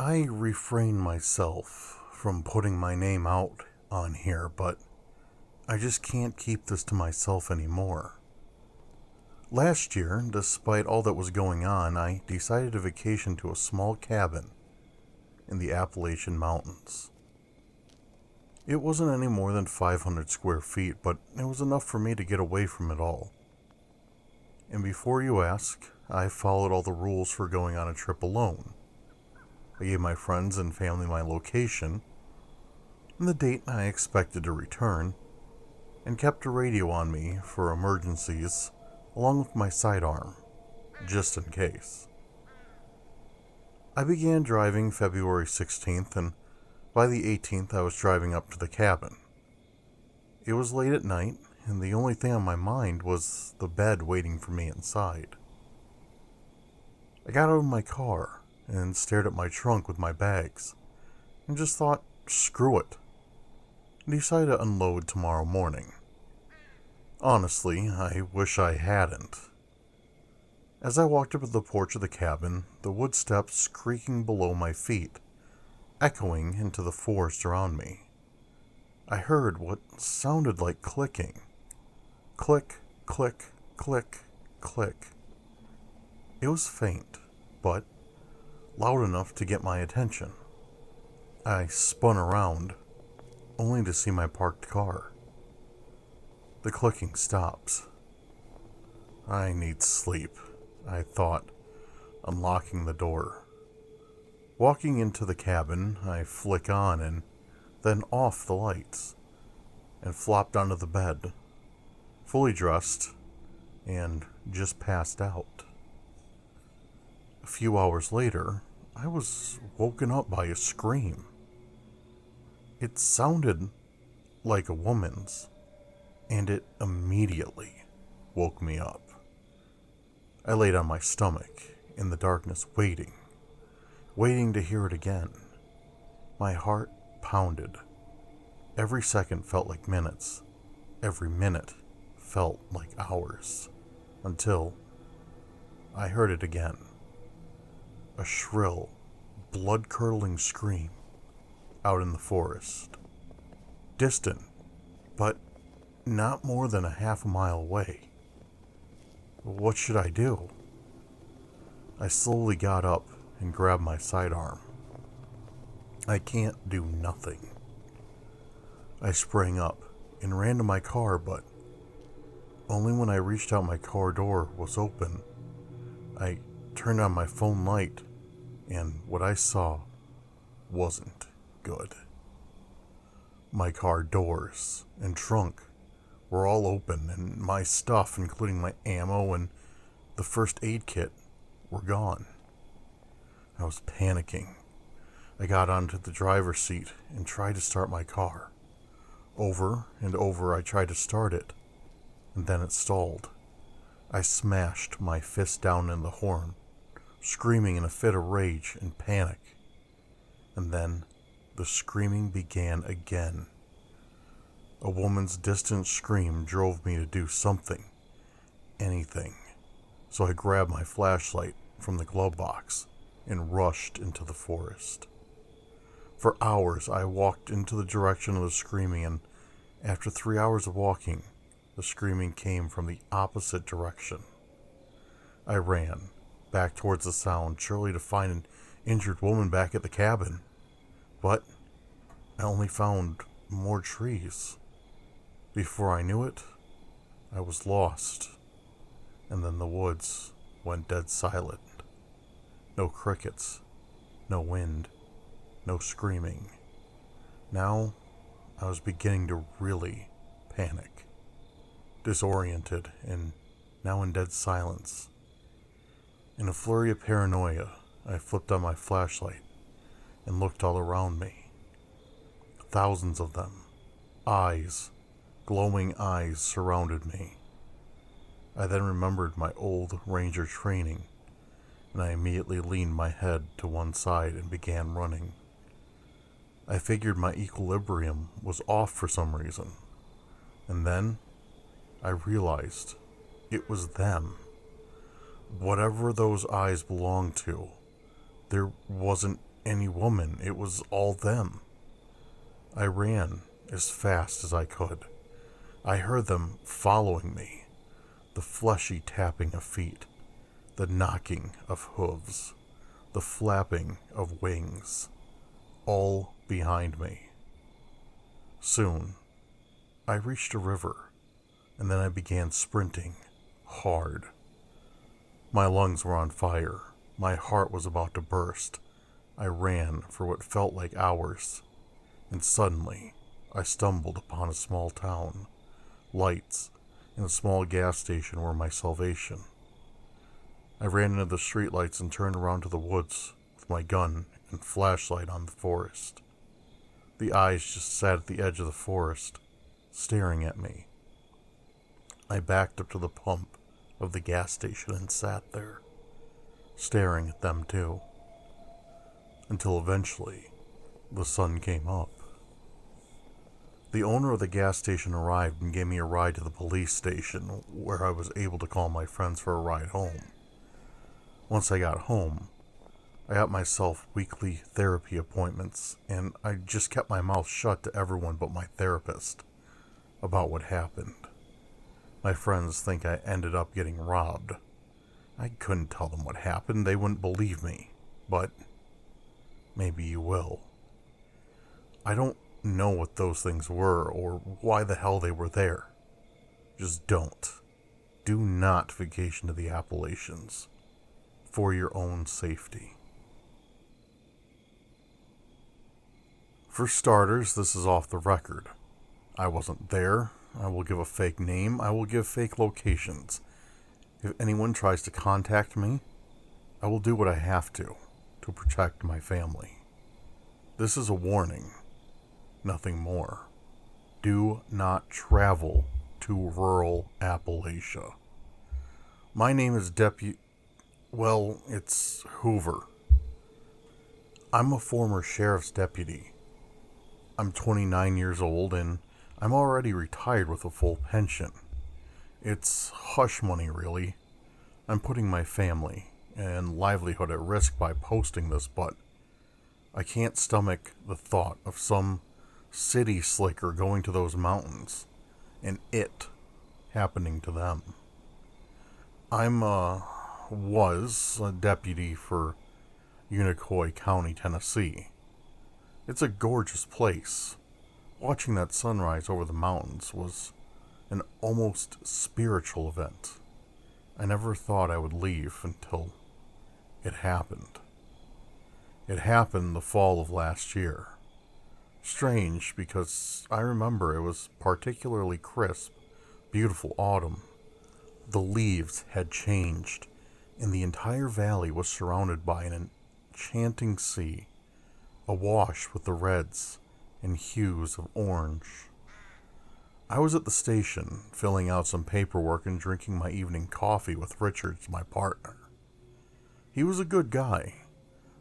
I refrain myself from putting my name out on here, but I just can't keep this to myself anymore. Last year, despite all that was going on, I decided to vacation to a small cabin in the Appalachian Mountains. It wasn't any more than 500 square feet, but it was enough for me to get away from it all. And before you ask, I followed all the rules for going on a trip alone. I gave my friends and family my location and the date I expected to return, and kept a radio on me for emergencies along with my sidearm, just in case. I began driving February 16th, and by the 18th I was driving up to the cabin. It was late at night, and the only thing on my mind was the bed waiting for me inside. I got out of my car and stared at my trunk with my bags, and just thought, screw it, and decided to unload tomorrow morning. Honestly, I wish I hadn't. As I walked up to the porch of the cabin, the wood steps creaking below my feet, echoing into the forest around me, I heard what sounded like clicking. Click, click, click, click. It was faint, but loud enough to get my attention. I spun around, only to see my parked car. The clicking stops. I need sleep, I thought, unlocking the door. Walking into the cabin, I flick on and then off the lights, and flopped onto the bed, fully dressed, and just passed out. A few hours later, I was woken up by a scream. It sounded like a woman's, and it immediately woke me up. I laid on my stomach in the darkness, waiting to hear it again. My heart pounded. Every second felt like minutes. Every minute felt like hours. Until I heard it again. A shrill, blood-curdling scream out in the forest. Distant, but not more than a half a mile away. What should I do? I slowly got up and grabbed my sidearm. I can't do nothing. I sprang up and ran to my car, but only when I reached out my car door was open. I turned on my phone light, and what I saw wasn't good. My car doors and trunk were all open, and my stuff, including my ammo and the first aid kit, were gone. I was panicking. I got onto the driver's seat and tried to start my car. Over and over I tried to start it, and then it stalled. I smashed my fist down in the horn, screaming in a fit of rage and panic. And then the screaming began again. A woman's distant scream drove me to do something, anything. So I grabbed my flashlight from the glove box and rushed into the forest. For hours I walked into the direction of the screaming, and after 3 hours of walking, the screaming came from the opposite direction. I ran back towards the sound, surely to find an injured woman back at the cabin. But I only found more trees. Before I knew it, I was lost, and then the woods went dead silent. No crickets, no wind, no screaming. Now I was beginning to really panic. Disoriented and now in dead silence. In a flurry of paranoia, I flipped on my flashlight and looked all around me. Thousands of them. Eyes, glowing eyes, surrounded me. I then remembered my old ranger training, and I immediately leaned my head to one side and began running. I figured my equilibrium was off for some reason, and then I realized it was them. Whatever those eyes belonged to, there wasn't any woman. It was all them. I ran as fast as I could. I heard them following me, the fleshy tapping of feet, the knocking of hooves, the flapping of wings, all behind me. Soon, I reached a river, and then I began sprinting hard. My lungs were on fire. My heart was about to burst. I ran for what felt like hours, and suddenly I stumbled upon a small town. Lights and a small gas station were my salvation. I ran into the streetlights and turned around to the woods with my gun and flashlight on the forest. The eyes just sat at the edge of the forest, staring at me. I backed up to the pump of the gas station and sat there, staring at them too, until eventually the sun came up. The owner of the gas station arrived and gave me a ride to the police station, where I was able to call my friends for a ride home. Once I got home, I got myself weekly therapy appointments, and I just kept my mouth shut to everyone but my therapist about what happened. My friends think I ended up getting robbed. I couldn't tell them what happened. They wouldn't believe me. But maybe you will. I don't know what those things were or why the hell they were there. Just don't. Do not vacation to the Appalachians for your own safety. For starters, this is off the record. I wasn't there. I will give a fake name. I will give fake locations. If anyone tries to contact me, I will do what I have to protect my family. This is a warning, nothing more. Do not travel to rural Appalachia. My name is it's Hoover. I'm a former sheriff's deputy. I'm 29 years old and I'm already retired with a full pension. It's hush money, really. I'm putting my family and livelihood at risk by posting this, but I can't stomach the thought of some city slicker going to those mountains and it happening to them. Was a deputy for Unicoi County, Tennessee. It's a gorgeous place. Watching that sunrise over the mountains was an almost spiritual event. I never thought I would leave until it happened. It happened the fall of last year. Strange, because I remember it was particularly crisp, beautiful autumn. The leaves had changed, and the entire valley was surrounded by an enchanting sea, awash with the reds and hues of orange. I was at the station, filling out some paperwork and drinking my evening coffee with Richards, my partner. He was a good guy,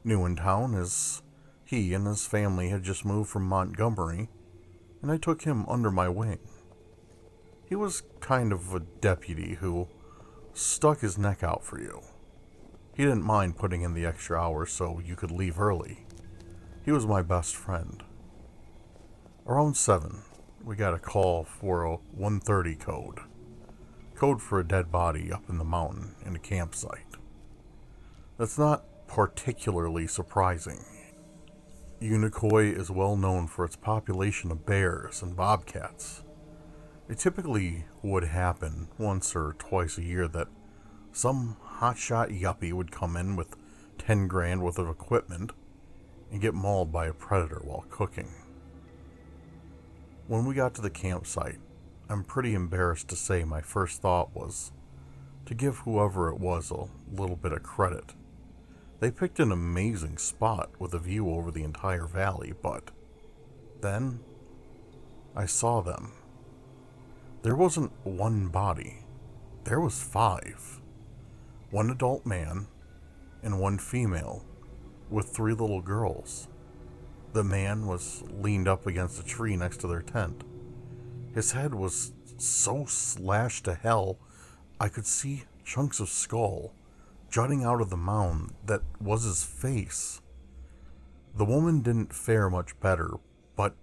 new in town as he and his family had just moved from Montgomery, and I took him under my wing. He was kind of a deputy who stuck his neck out for you. He didn't mind putting in the extra hours so you could leave early. He was my best friend. Around 7, we got a call for a 130 code. Code for a dead body up in the mountain in a campsite. That's not particularly surprising. Unicoi is well known for its population of bears and bobcats. It typically would happen once or twice a year that some hotshot yuppie would come in with 10 grand worth of equipment and get mauled by a predator while cooking. When we got to the campsite, I'm pretty embarrassed to say my first thought was to give whoever it was a little bit of credit. They picked an amazing spot with a view over the entire valley, but then I saw them. There wasn't one body. There was 5. One adult man and one female with 3 little girls. The man was leaned up against a tree next to their tent. His head was so slashed to hell, I could see chunks of skull jutting out of the mound that was his face. The woman didn't fare much better, but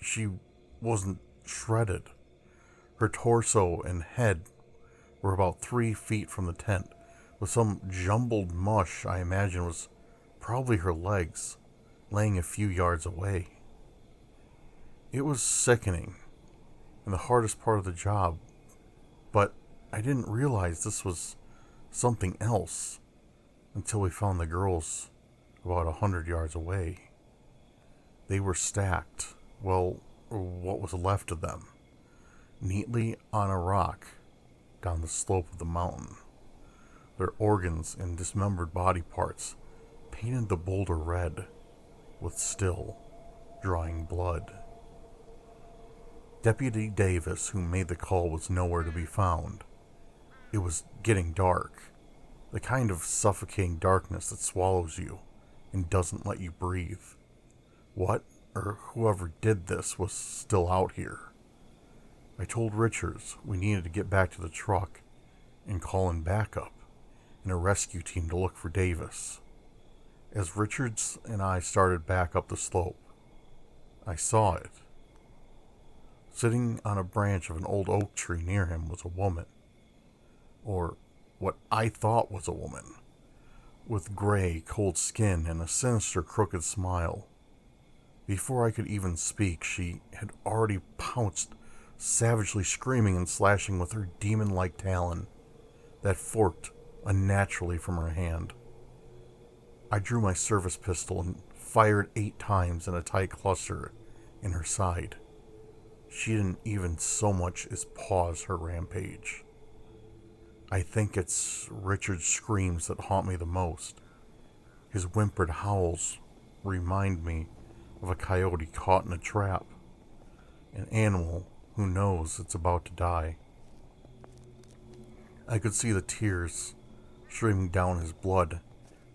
she wasn't shredded. Her torso and head were about 3 feet from the tent, with some jumbled mush I imagine was probably her legs, laying a few yards away. It was sickening, and the hardest part of the job, but I didn't realize this was something else until we found the girls about 100 yards away. They were stacked, well, what was left of them, neatly on a rock down the slope of the mountain. Their organs and dismembered body parts painted the boulder red with still drying blood. Deputy Davis, who made the call, was nowhere to be found. It was getting dark, the kind of suffocating darkness that swallows you and doesn't let you breathe. What, or whoever did this, was still out here. I told Richards we needed to get back to the truck and call in backup and a rescue team to look for Davis. As Richards and I started back up the slope, I saw it. Sitting on a branch of an old oak tree near him was a woman, or what I thought was a woman, with gray, cold skin and a sinister, crooked smile. Before I could even speak, she had already pounced, savagely screaming and slashing with her demon-like talon that forked unnaturally from her hand. I drew my service pistol and fired 8 times in a tight cluster in her side. She didn't even so much as pause her rampage. I think it's Richard's screams that haunt me the most. His whimpered howls remind me of a coyote caught in a trap, an animal who knows it's about to die. I could see the tears streaming down his blood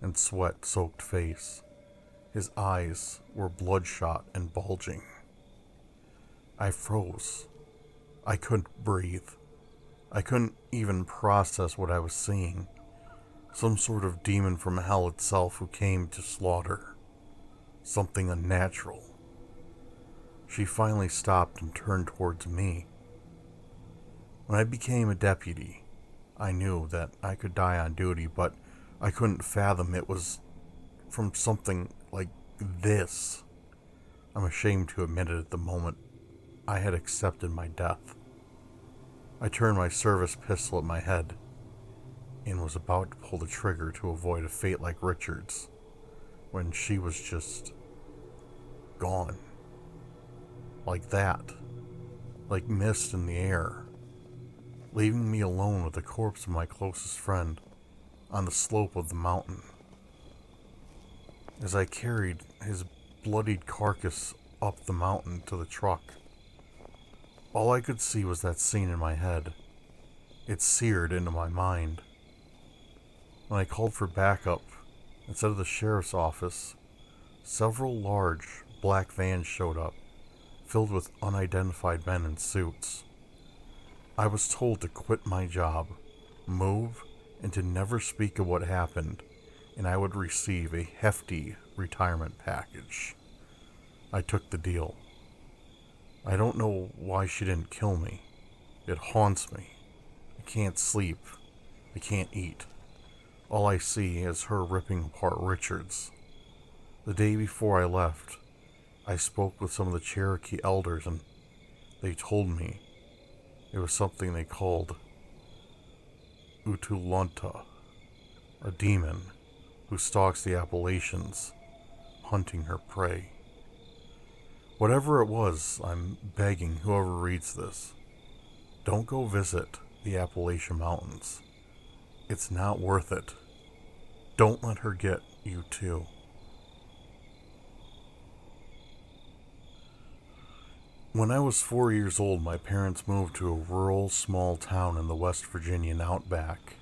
and sweat-soaked face. His eyes were bloodshot and bulging. I froze. I couldn't breathe. I couldn't even process what I was seeing. Some sort of demon from hell itself who came to slaughter. Something unnatural. She finally stopped and turned towards me. When I became a deputy, I knew that I could die on duty, but I couldn't fathom it was from something like this. I'm ashamed to admit it at the moment. I had accepted my death. I turned my service pistol at my head and was about to pull the trigger to avoid a fate like Richard's when she was just gone. Like that. Like mist in the air. Leaving me alone with the corpse of my closest friend on the slope of the mountain. As I carried his bloodied carcass up the mountain to the truck, all I could see was that scene in my head. It seared into my mind. When I called for backup, instead of the sheriff's office, several large black vans showed up, filled with unidentified men in suits. I was told to quit my job, move, and to never speak of what happened, and I would receive a hefty retirement package. I took the deal. I don't know why she didn't kill me. It haunts me. I can't sleep. I can't eat. All I see is her ripping apart Richards. The day before I left, I spoke with some of the Cherokee elders, and they told me it was something they called Utulunta, a demon who stalks the Appalachians, hunting her prey. Whatever it was, I'm begging whoever reads this, don't go visit the Appalachian Mountains. It's not worth it. Don't let her get you too. When I was 4 years old, my parents moved to a rural, small town in the West Virginian outback.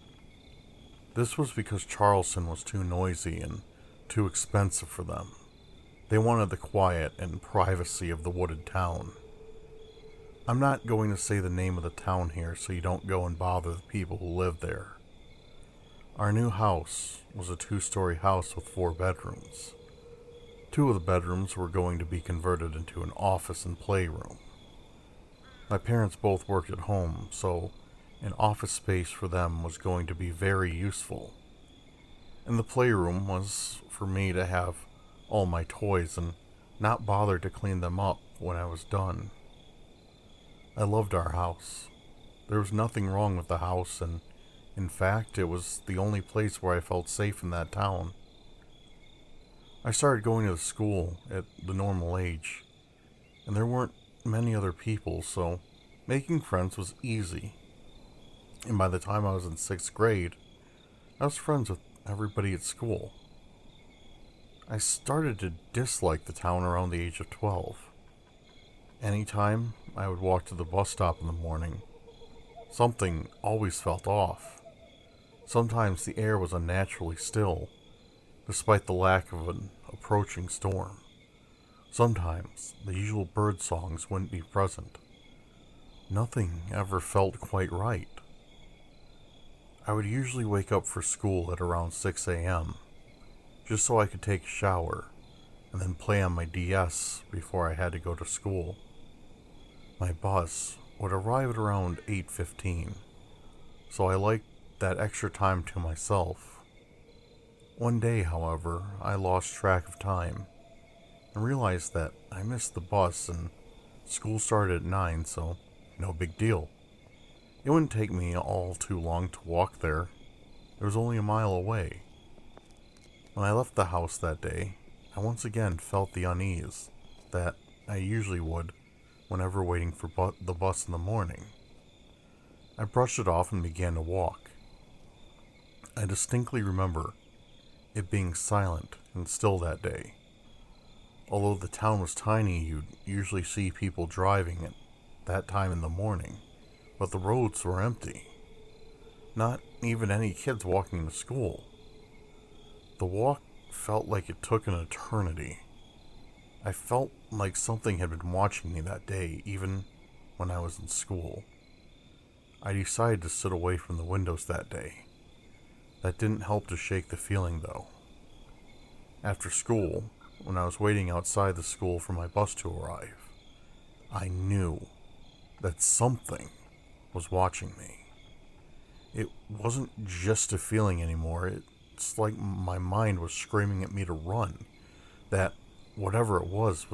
This was because Charleston was too noisy and too expensive for them. They wanted the quiet and privacy of the wooded town. I'm not going to say the name of the town here so you don't go and bother the people who live there. Our new house was a 2-story house with 4 bedrooms. Two of the bedrooms were going to be converted into an office and playroom. My parents both worked at home, so an office space for them was going to be very useful. And the playroom was for me to have all my toys and not bother to clean them up when I was done. I loved our house. There was nothing wrong with the house, and in fact, it was the only place where I felt safe in that town. I started going to the school at the normal age, and there weren't many other people, so making friends was easy. And by the time I was in 6th grade, I was friends with everybody at school. I started to dislike the town around the age of 12. Anytime I would walk to the bus stop in the morning, something always felt off. Sometimes the air was unnaturally still, despite the lack of an approaching storm. Sometimes the usual bird songs wouldn't be present. Nothing ever felt quite right. I would usually wake up for school at around 6 a.m., just so I could take a shower and then play on my DS before I had to go to school. My bus would arrive at around 8:15, so I liked that extra time to myself. One day, however, I lost track of time and realized that I missed the bus and school started at 9, so no big deal. It wouldn't take me all too long to walk there. It was only a mile away. When I left the house that day, I once again felt the unease that I usually would whenever waiting for the bus in the morning. I brushed it off and began to walk. I distinctly remember it being silent and still that day. Although the town was tiny, you'd usually see people driving at that time in the morning, but the roads were empty. Not even any kids walking to school. The walk felt like it took an eternity. I felt like something had been watching me that day, even when I was in school. I decided to sit away from the windows that day. That didn't help to shake the feeling, though. After school, when I was waiting outside the school for my bus to arrive, I knew that something was watching me. It wasn't just a feeling anymore. It's like my mind was screaming at me to run, that whatever it was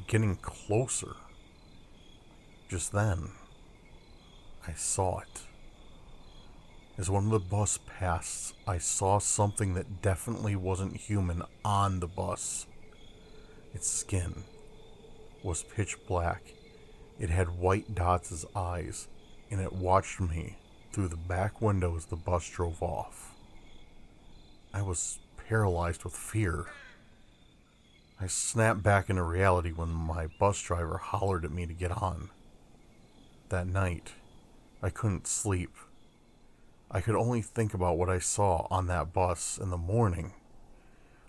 getting closer. Just then, I saw it. As one of the bus passed, I saw something that definitely wasn't human on the bus. Its skin was pitch black. It had white dots as eyes, and it watched me through the back window as the bus drove off. I was paralyzed with fear. I snapped back into reality when my bus driver hollered at me to get on. That night, I couldn't sleep. I could only think about what I saw on that bus in the morning.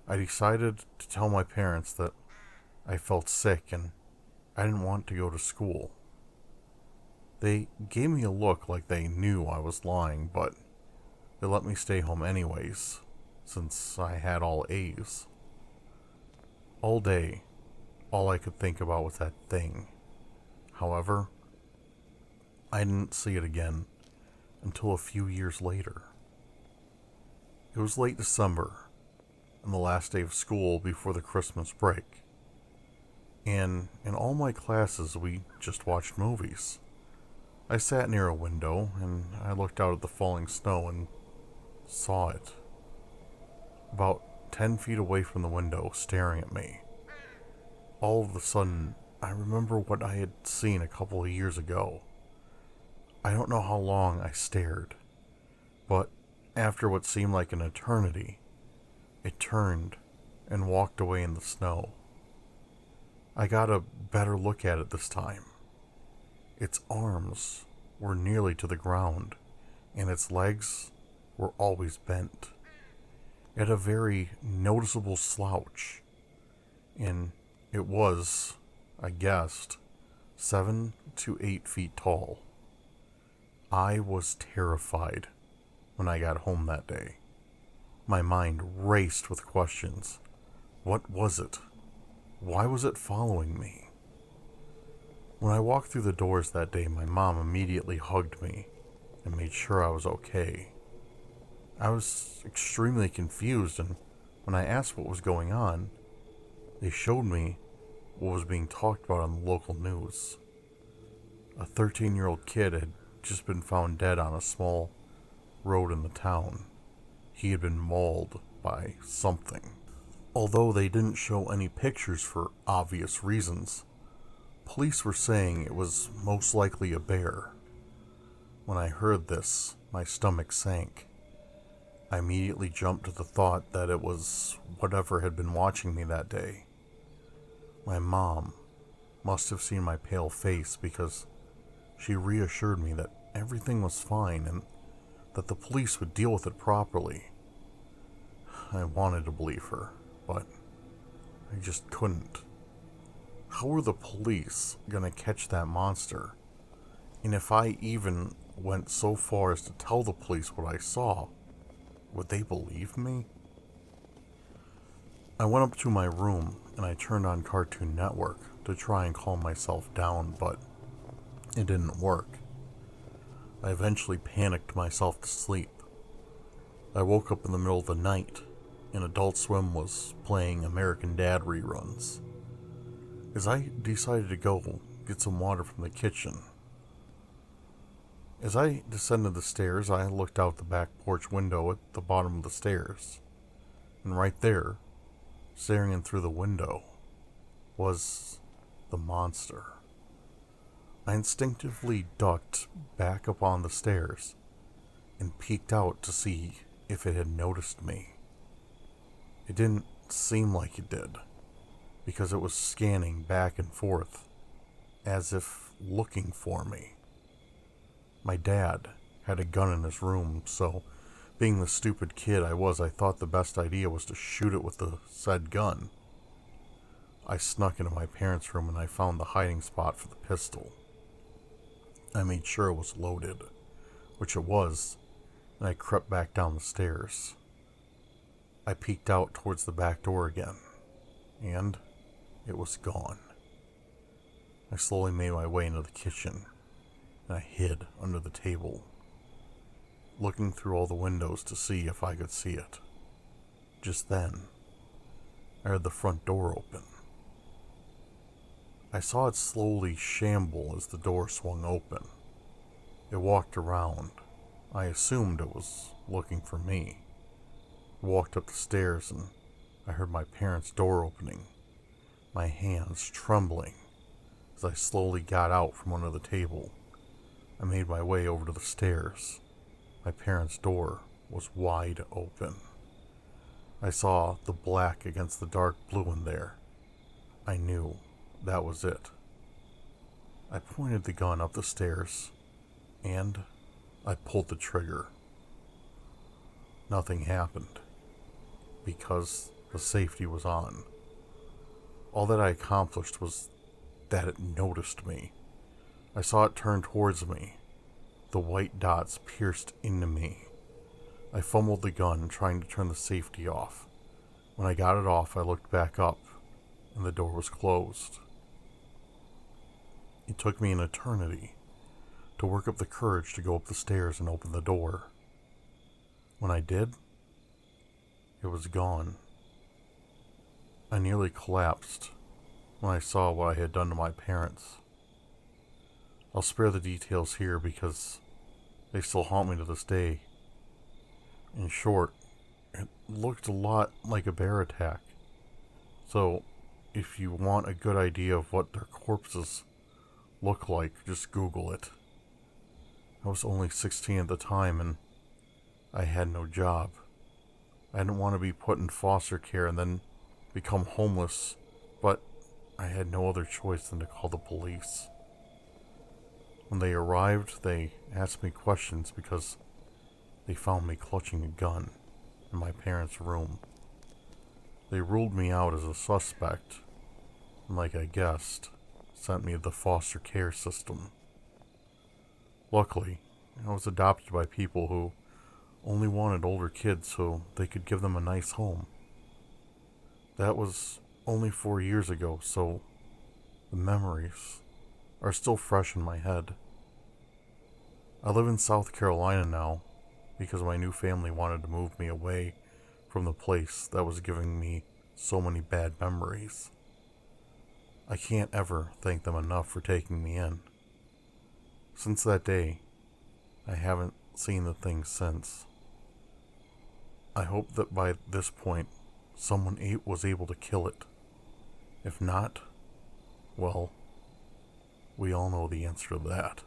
I decided to tell my parents that I felt sick and I didn't want to go to school. They gave me a look like they knew I was lying, but they let me stay home anyways, since I had all A's. All day, all I could think about was that thing. However, I didn't see it again until a few years later. It was late December, and the last day of school before the Christmas break. And in all my classes, we just watched movies. I sat near a window, and I looked out at the falling snow and saw it. About 10 feet away from the window, staring at me. All of a sudden, I remember what I had seen a couple of years ago. I don't know how long I stared, but after what seemed like an eternity, it turned and walked away in the snow. I got a better look at it this time. Its arms were nearly to the ground, and its legs were always bent. It had a very noticeable slouch, and it was, I guessed, 7 to 8 feet tall. I was terrified when I got home that day. My mind raced with questions. What was it? Why was it following me? When I walked through the doors that day, my mom immediately hugged me and made sure I was okay. I was extremely confused, and when I asked what was going on, they showed me what was being talked about on the local news. A 13-year-old kid had just been found dead on a small road in the town. He had been mauled by something. Although they didn't show any pictures for obvious reasons, police were saying it was most likely a bear. When I heard this, my stomach sank. I immediately jumped to the thought that it was whatever had been watching me that day. My mom must have seen my pale face because she reassured me that everything was fine and that the police would deal with it properly. I wanted to believe her, but I just couldn't. How were the police gonna catch that monster? And if I even went so far as to tell the police what I saw, would they believe me? I went up to my room and I turned on Cartoon Network to try and calm myself down, but it didn't work. I eventually panicked myself to sleep. I woke up in the middle of the night and Adult Swim was playing American Dad reruns. As I decided to go get some water from the kitchen. As I descended the stairs, I looked out the back porch window at the bottom of the stairs. And right there, staring in through the window, was the monster. I instinctively ducked back up on the stairs and peeked out to see if it had noticed me. It didn't seem like it did, because it was scanning back and forth, as if looking for me. My dad had a gun in his room, so being the stupid kid I was, I thought the best idea was to shoot it with the said gun. I snuck into my parents' room and I found the hiding spot for the pistol. I made sure it was loaded, which it was, and I crept back down the stairs. I peeked out towards the back door again, and it was gone. I slowly made my way into the kitchen, and I hid under the table, looking through all the windows to see if I could see it. Just then, I heard the front door open. I saw it slowly shamble as the door swung open. It walked around. I assumed it was looking for me. I walked up the stairs and I heard my parents' door opening, my hands trembling as I slowly got out from under the table. I made my way over to the stairs. My parents' door was wide open. I saw the black against the dark blue in there. I knew that was it. I pointed the gun up the stairs, and I pulled the trigger. Nothing happened, because the safety was on. All that I accomplished was that it noticed me. I saw it turn towards me. The white dots pierced into me. I fumbled the gun, trying to turn the safety off. When I got it off, I looked back up, and the door was closed. It took me an eternity to work up the courage to go up the stairs and open the door. When I did, it was gone. I nearly collapsed when I saw what I had done to my parents. I'll spare the details here because they still haunt me to this day. In short, it looked a lot like a bear attack. So, if you want a good idea of what their corpses look like, just Google it. I was only 16 at the time and I had no job. I didn't want to be put in foster care and then become homeless, but I had no other choice than to call the police. When they arrived, they asked me questions because they found me clutching a gun in my parents' room. They ruled me out as a suspect, and like I guessed, sent me to the foster care system. Luckily, I was adopted by people who only wanted older kids so they could give them a nice home. That was only 4 years ago, so the memories are still fresh in my head. I live in South Carolina now because my new family wanted to move me away from the place that was giving me so many bad memories. I can't ever thank them enough for taking me in. Since that day, I haven't seen the thing since. I hope that by this point, someone was able to kill it. If not, well, we all know the answer to that.